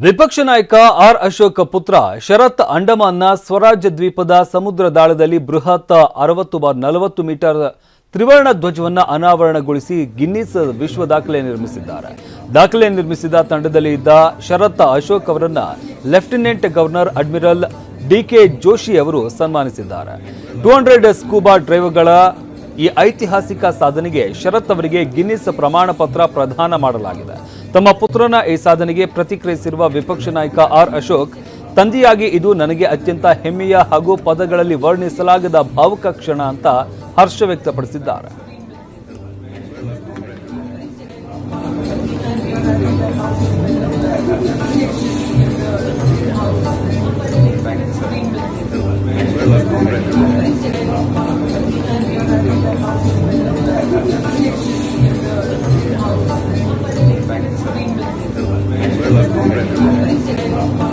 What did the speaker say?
ವಿಪಕ್ಷ ನಾಯಕ ಆರ್ ಅಶೋಕ್ ಪುತ್ರ ಶರತ್ ಅಂಡಮಾನ್ನ ಸ್ವರಾಜ್ಯ ದ್ವೀಪದ ಸಮುದ್ರ ದಾಳದಲ್ಲಿ ಬೃಹತ್ 60x40 ಮೀಟರ್ ತ್ರಿವರ್ಣ ಧ್ವಜವನ್ನು ಅನಾವರಣಗೊಳಿಸಿ ಗಿನ್ನಿಸ್ ವಿಶ್ವ ದಾಖಲೆ ನಿರ್ಮಿಸಿದ್ದಾರೆ. ದಾಖಲೆ ನಿರ್ಮಿಸಿದ ತಂಡದಲ್ಲಿ ಇದ್ದ ಶರತ್ ಅಶೋಕ್ ಅವರನ್ನ lieutenant governor admiral DK Joshi ಅವರು ಸನ್ಮಾನಿಸಿದ್ದಾರೆ. 200 ಸ್ಕೂಬಾ ಡ್ರೈವರ್ಗಳ ಈ ಐತಿಹಾಸಿಕ ಸಾಧನೆಗೆ ಶರತ್ ಅವರಿಗೆ ಗಿನ್ನಿಸ್ ಪ್ರಮಾಣ ಪತ್ರ ಪ್ರದಾನ ಮಾಡಲಾಗಿದೆ. ತಮ್ಮ ಪುತ್ರನ ಈ ಸಾಧನೆಗೆ ಪ್ರತಿಕ್ರಿಯಿಸಿರುವ ವಿಪಕ್ಷ ನಾಯಕ ಆರ್ ಅಶೋಕ್, ತಂದೆಯಾಗಿ ಇದು ನನಗೆ ಅತ್ಯಂತ ಹೆಮ್ಮೆಯ ಹಾಗೂ ಪದಗಳಲ್ಲಿ ವರ್ಣಿಸಲಾಗದ ಭಾವುಕ ಕ್ಷಣ ಅಂತ ಹರ್ಷ ವ್ಯಕ್ತಪಡಿಸಿದ್ದಾರೆ. Well,